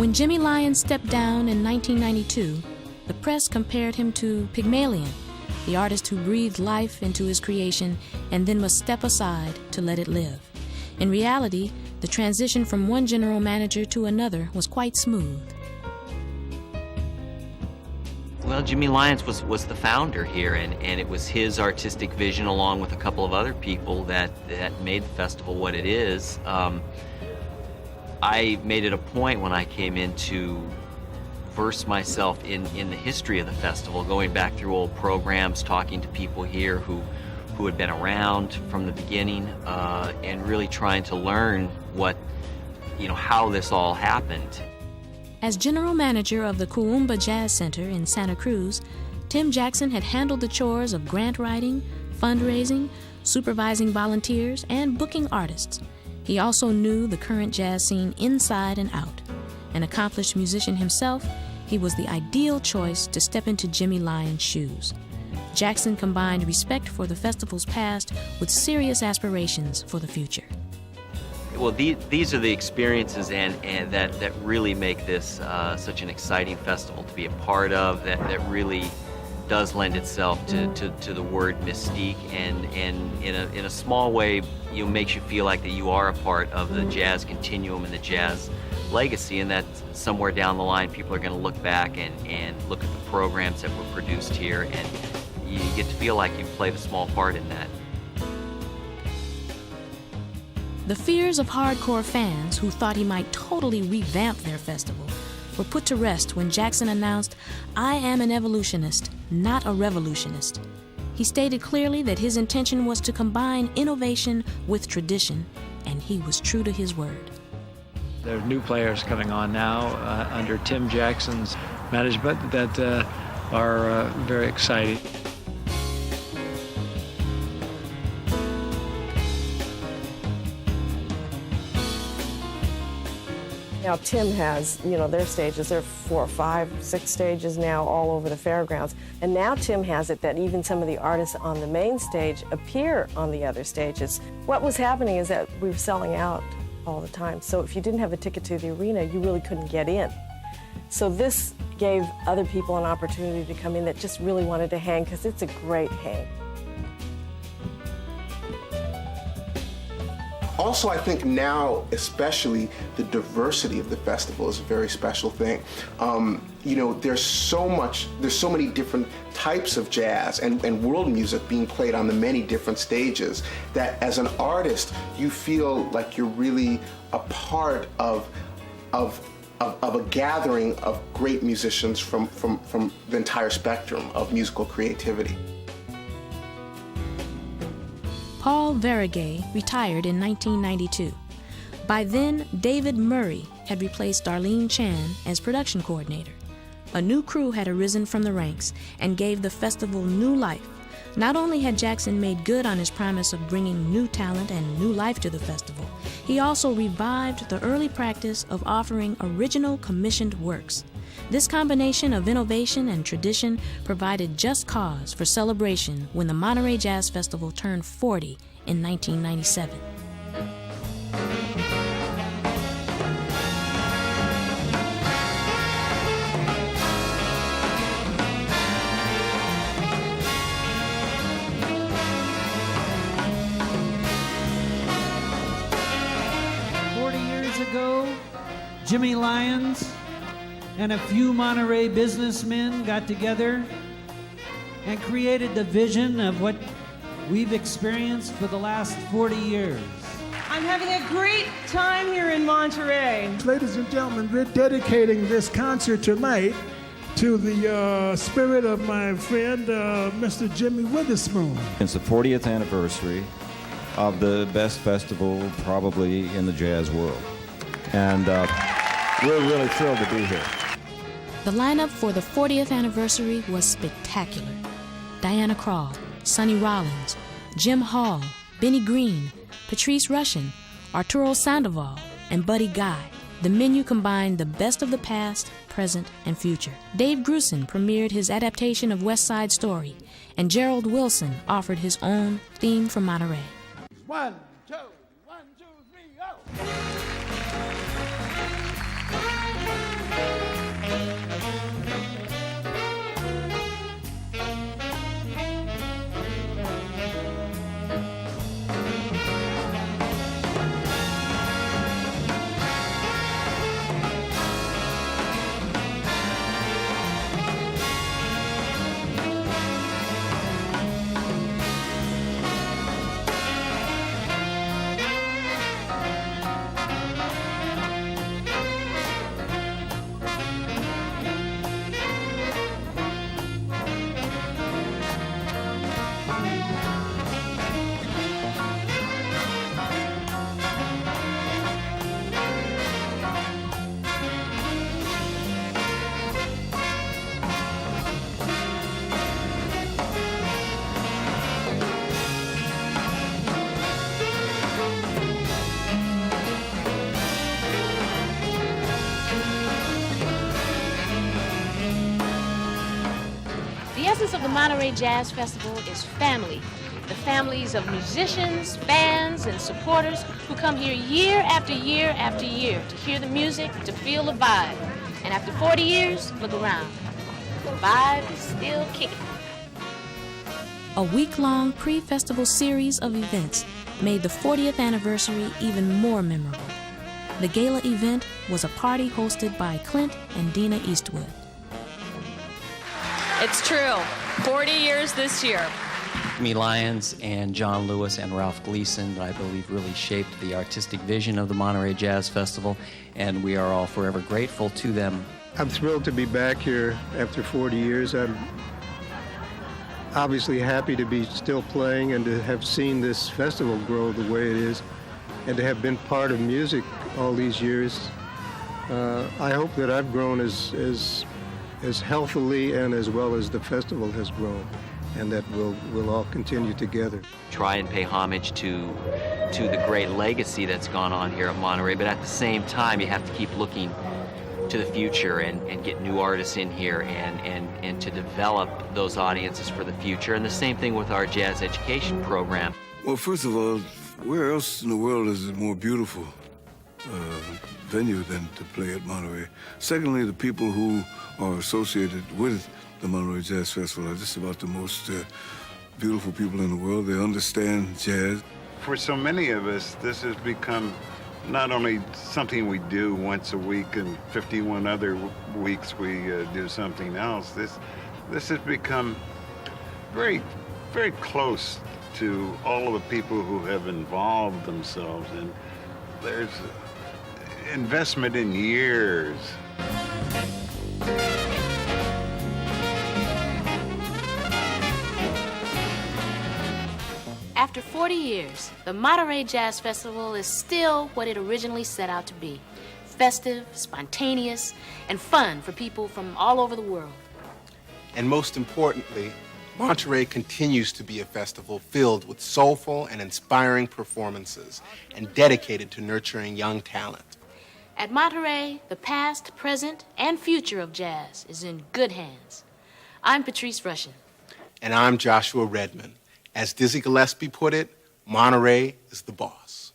When Jimmy Lyons stepped down in 1992, the press compared him to Pygmalion, the artist who breathed life into his creation and then must step aside to let it live. In reality, the transition from one general manager to another was quite smooth. Well, Jimmy Lyons was the founder here, and it was his artistic vision along with a couple of other people that made the festival what it is. I made it a point when I came in to verse myself in the history of the festival, going back through old programs, talking to people here who had been around from the beginning, and really trying to learn how this all happened. As general manager of the Kuumba Jazz Center in Santa Cruz, Tim Jackson had handled the chores of grant writing, fundraising, supervising volunteers, and booking artists. He also knew the current jazz scene inside and out. An accomplished musician himself, he was the ideal choice to step into Jimmy Lyons' shoes. Jackson combined respect for the festival's past with serious aspirations for the future. Well, these are the experiences and that really make this such an exciting festival to be a part of, that really does lend itself to the word mystique, and in a small way, makes you feel like that you are a part of the jazz continuum and the jazz legacy, and that somewhere down the line people are going to look back and look at the programs that were produced here, and you get to feel like you played a small part in that. The fears of hardcore fans who thought he might totally revamp their festival were put to rest when Jackson announced, "I am an evolutionist, not a revolutionist." He stated clearly that his intention was to combine innovation with tradition, and he was true to his word. There are new players coming on now under Tim Jackson's management that are very exciting. Now Tim has, their stages, there are 4, 5, 6 stages now all over the fairgrounds. And now Tim has it that even some of the artists on the main stage appear on the other stages. What was happening is that we were selling out all the time. So if you didn't have a ticket to the arena, you really couldn't get in. So this gave other people an opportunity to come in that just really wanted to hang, because it's a great hang. Also, I think now, especially, the diversity of the festival is a very special thing. There's so many different types of jazz and world music being played on the many different stages, that as an artist, you feel like you're really a part of a gathering of great musicians from the entire spectrum of musical creativity. Paul Verigay retired in 1992. By then, David Murray had replaced Darlene Chan as production coordinator. A new crew had arisen from the ranks and gave the festival new life. Not only had Jackson made good on his promise of bringing new talent and new life to the festival, he also revived the early practice of offering original commissioned works. This combination of innovation and tradition provided just cause for celebration when the Monterey Jazz Festival turned 40 in 1997. Jimmy Lyons and a few Monterey businessmen got together and created the vision of what we've experienced for the last 40 years. I'm having a great time here in Monterey. Ladies and gentlemen, we're dedicating this concert tonight to the spirit of my friend, Mr. Jimmy Witherspoon. It's the 40th anniversary of the best festival probably in the jazz world. And we're really thrilled to be here. The lineup for the 40th anniversary was spectacular. Diana Krall, Sonny Rollins, Jim Hall, Benny Green, Patrice Rushen, Arturo Sandoval, and Buddy Guy. The menu combined the best of the past, present, and future. Dave Grusin premiered his adaptation of West Side Story, and Gerald Wilson offered his own theme from Monterey. 1, 2, 1, 2, 3, go! the Monterey Jazz Festival is family. The families of musicians, fans, and supporters who come here year after year after year to hear the music, to feel the vibe. And after 40 years, look around. The vibe is still kicking. A week-long pre-festival series of events made the 40th anniversary even more memorable. The gala event was a party hosted by Clint and Dina Eastwood. It's true. 40 years this year. Jimmy Lyons and John Lewis and Ralph Gleason, I believe, really shaped the artistic vision of the Monterey Jazz Festival, and we are all forever grateful to them. I'm thrilled to be back here after 40 years. I'm obviously happy to be still playing and to have seen this festival grow the way it is and to have been part of music all these years. I hope that I've grown as healthily and as well as the festival has grown, and that we'll all continue together. Try and pay homage to the great legacy that's gone on here at Monterey, but at the same time, you have to keep looking to the future and get new artists in here and to develop those audiences for the future. And the same thing with our jazz education program. Well, first of all, where else in the world is it more beautiful venue than to play at Monterey? Secondly, the people who are associated with the Monterey Jazz Festival are just about the most beautiful people in the world. They understand jazz. For so many of us, this has become not only something we do once a week and 51 other weeks we do something else. This has become very, very close to all of the people who have involved themselves, and there's investment in years. After 40 years, the Monterey Jazz Festival is still what it originally set out to be: festive, spontaneous, and fun for people from all over the world. And most importantly, Monterey continues to be a festival filled with soulful and inspiring performances and dedicated to nurturing young talent. At Monterey, the past, present, and future of jazz is in good hands. I'm Patrice Rushen. And I'm Joshua Redman. As Dizzy Gillespie put it, Monterey is the boss.